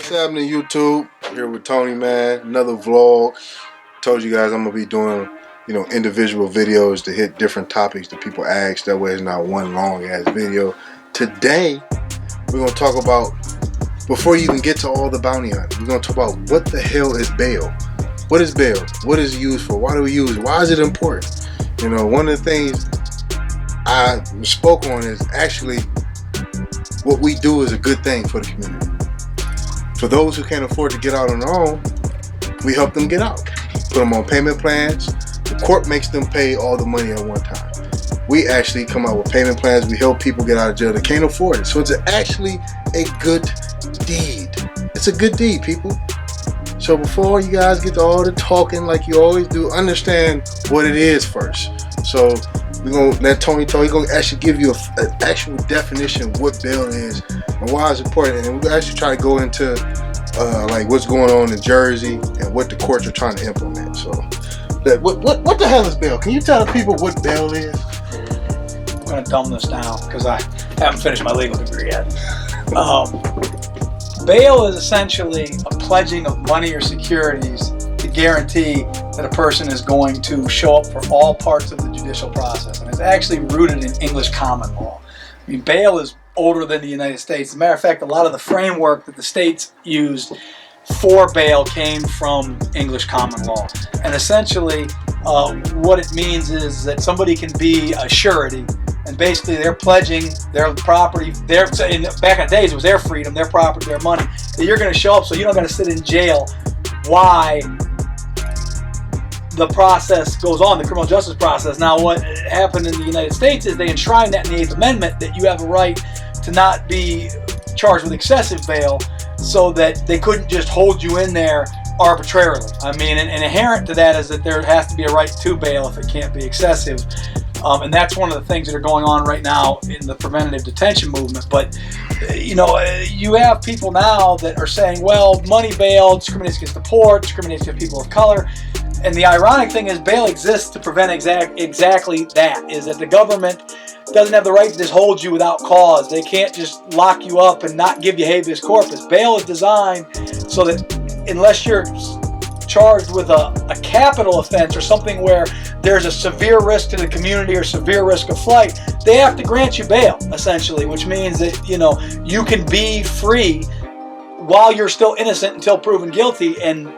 What's happening, YouTube? Here with Tony, man. Another vlog. Told you guys I'm gonna be doing, individual videos to hit different topics that people ask. That way, it's not one long ass video. Today, we're gonna talk about, before you even get to all the bounty hunting, we're gonna talk about what the hell is bail. What is bail? What is it used for? Why do we use it? Why is it important? One of the things I spoke on is actually what we do is a good thing for the community. For those who can't afford to get out on their own, we help them get out. Put them on payment plans. The court makes them pay all the money at one time. We actually come out with payment plans. We help people get out of jail that can't afford it. So it's actually a good deed. It's a good deed, people. So before you guys get to all the talking like you always do, understand what it is first. So we're going to let Tony talk. He's going to actually give you an actual definition of what bail is and why it's important. And we'll actually try to go into like what's going on in Jersey and what the courts are trying to implement. So what the hell is bail? Can you tell the people what bail is? I'm going to dumb this down because I haven't finished my legal degree yet. Bail is essentially a pledging of money or securities to guarantee that a person is going to show up for all parts of the judicial process. And it's actually rooted in English common law. I mean, bail is older than the United States. As a matter of fact, a lot of the framework that the states used for bail came from English common law. And essentially, what it means is that somebody can be a surety, and basically they're pledging their property, back in the days it was their freedom, their property, their money, that you're going to show up so you don't got to sit in jail while the process goes on, the criminal justice process. Now, what happened in the United States is they enshrined that in the 8th Amendment, that you have a right to not be charged with excessive bail, so that they couldn't just hold you in there arbitrarily. I mean, and inherent to that is that there has to be a right to bail if it can't be excessive. And that's one of the things that are going on right now in the preventative detention movement. But, you have people now that are saying, well, money bail discriminates against the poor, discriminates against people of color. And the ironic thing is bail exists to prevent exactly that, is that the government doesn't have the right to just hold you without cause. They can't just lock you up and not give you habeas corpus. Bail is designed so that unless you're charged with a capital offense or something where there's a severe risk to the community or severe risk of flight, they have to grant you bail, essentially, which means that, you can be free while you're still innocent until proven guilty. And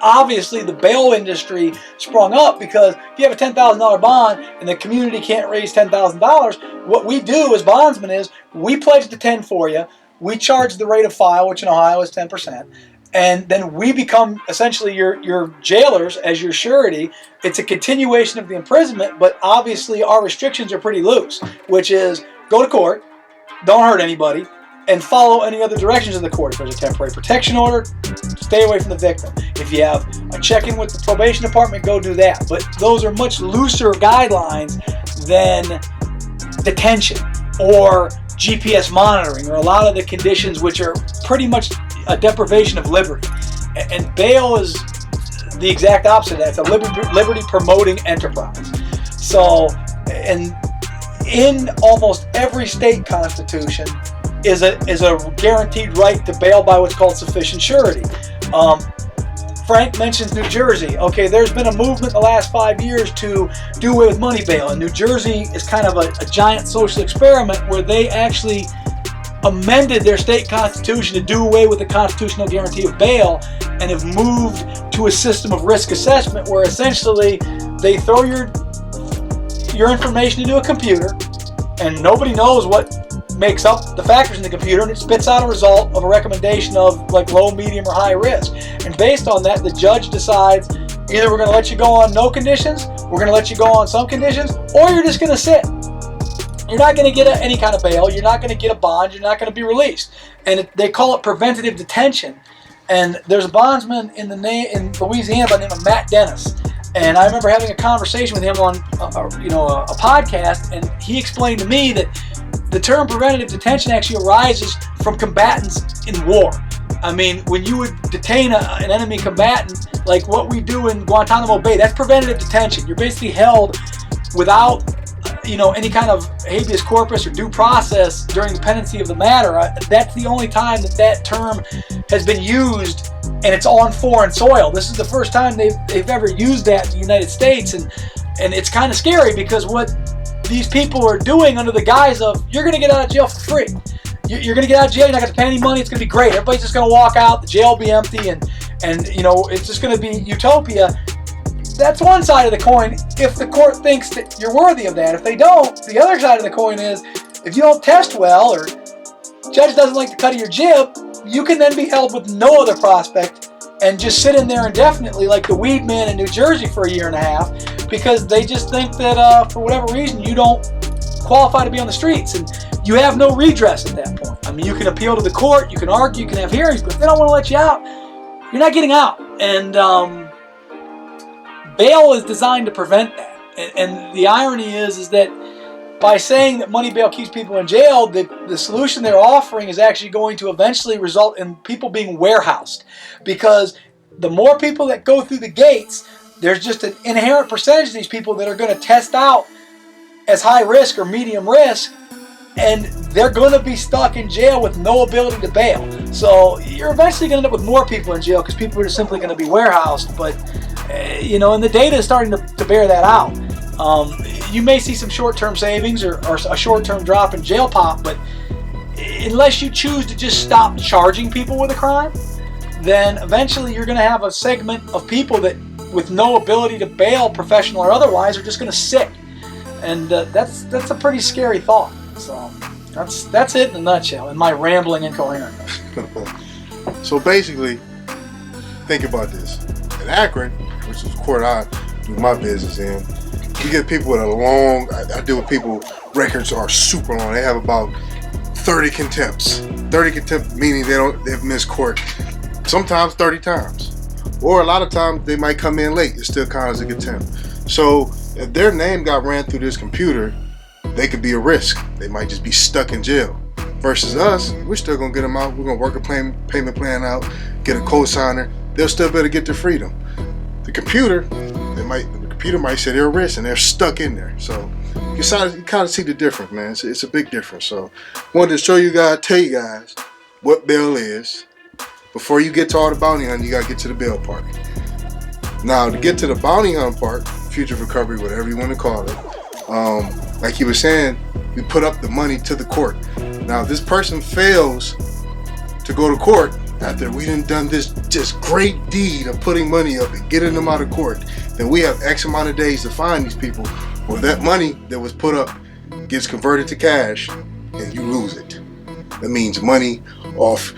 obviously the bail industry sprung up because if you have a $10,000 bond and the community can't raise $10,000, what we do as bondsmen is we pledge the 10 for you, we charge the rate of file, which in Ohio is 10%, and then we become essentially your jailers as your surety. It's a continuation of the imprisonment, but obviously our restrictions are pretty loose, which is go to court, don't hurt anybody, and follow any other directions of the court. If there's a temporary protection order, stay away from the victim. If you have a check-in with the probation department, go do that. But those are much looser guidelines than detention or GPS monitoring or a lot of the conditions which are pretty much a deprivation of liberty. And bail is the exact opposite of that. It's a liberty-promoting enterprise. So, and in almost every state constitution is a guaranteed right to bail by what's called sufficient surety. Frank mentions New Jersey. Okay, there's been a movement the last 5 years to do away with money bail, and New Jersey is kind of a giant social experiment where they actually amended their state constitution to do away with the constitutional guarantee of bail and have moved to a system of risk assessment where essentially they throw your information into a computer and nobody knows what makes up the factors in the computer, and it spits out a result of a recommendation of like low, medium, or high risk. And based on that, the judge decides either we're going to let you go on no conditions, we're going to let you go on some conditions, or you're just going to sit. You're not going to get any kind of bail, you're not going to get a bond, you're not going to be released. And they call it preventative detention. And there's a bondsman in Louisiana by the name of Matt Dennis. And I remember having a conversation with him on a podcast, and he explained to me that the term preventative detention actually arises from combatants in war. I mean, when you would detain an enemy combatant, like what we do in Guantanamo Bay, that's preventative detention. You're basically held without any kind of habeas corpus or due process during the pendency of the matter. That's the only time that term has been used, and it's on foreign soil. This is the first time they've ever used that in the United States, and it's kind of scary because what these people are doing under the guise of, you're going to get out of jail for free. You're going to get out of jail, you're not going to pay any money, it's going to be great. Everybody's just going to walk out, the jail will be empty, and it's just going to be utopia. That's one side of the coin if the court thinks that you're worthy of that. If they don't, the other side of the coin is if you don't test well or judge doesn't like the cut of your jib, you can then be held with no other prospect and just sit in there indefinitely like the weed man in New Jersey for a year and a half because they just think that for whatever reason you don't qualify to be on the streets, and you have no redress at that point. I mean, you can appeal to the court, you can argue, you can have hearings, but if they don't want to let you out, you're not getting out. And bail is designed to prevent that. And the irony is that by saying that money bail keeps people in jail, the solution they're offering is actually going to eventually result in people being warehoused. Because the more people that go through the gates, there's just an inherent percentage of these people that are going to test out as high risk or medium risk, and they're going to be stuck in jail with no ability to bail. So you're eventually going to end up with more people in jail because people are just simply going to be warehoused. But and the data is starting to bear that out. You may see some short-term savings or a short-term drop in jail pop, but unless you choose to just stop charging people with a crime, then eventually you're going to have a segment of people that, with no ability to bail, professional or otherwise, are just going to sit. And that's a pretty scary thought. So that's it in a nutshell, in my rambling incoherentness. So basically, think about this. In Akron, which is the court I do my business in, you get people with I deal with people, records are super long. They have about 30 contempts. 30 contempt meaning they've missed court sometimes 30 times. Or a lot of times they might come in late. It still counts as a contempt. So if their name got ran through this computer, they could be a risk. They might just be stuck in jail. Versus us, we're still gonna get them out. We're gonna work a payment plan out, get a cosigner. They'll still be able to get their freedom. The computer might say they're a risk and they're stuck in there. So you kind of see the difference, man. It's a big difference. So wanted to show you guys, tell you guys what bail is. Before you get to all the bounty hunting, you gotta get to the bail part. Now to get to the bounty hunt part, fugitive recovery, whatever you want to call it, like he was saying, we put up the money to the court. Now if this person fails to go to court after we done this just great deed of putting money up and getting them out of court, then we have X amount of days to find these people, or that money that was put up gets converted to cash and you lose it. That means money off,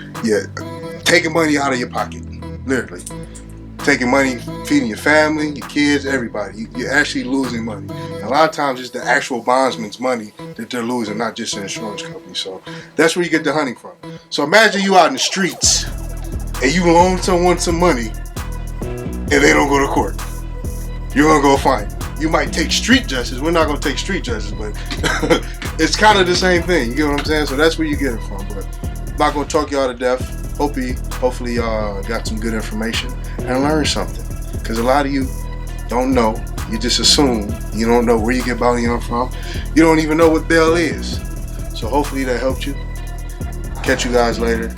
taking money out of your pocket, literally. Taking money, feeding your family, your kids, everybody. You're actually losing money. And a lot of times it's the actual bondsman's money that they're losing, not just an insurance company. So that's where you get the hunting from. So imagine you out in the streets and you loan someone some money and they don't go to court. You're gonna go find them. You might take street justice. We're not gonna take street justice, but it's kind of the same thing. You get what I'm saying? So that's where you get it from. But I'm not gonna talk y'all to death. Hopefully y'all got some good information and learned something. Because a lot of you don't know. You just assume. You don't know where you get bounty hunt from. You don't even know what bail is. So hopefully that helped you. Catch you guys later.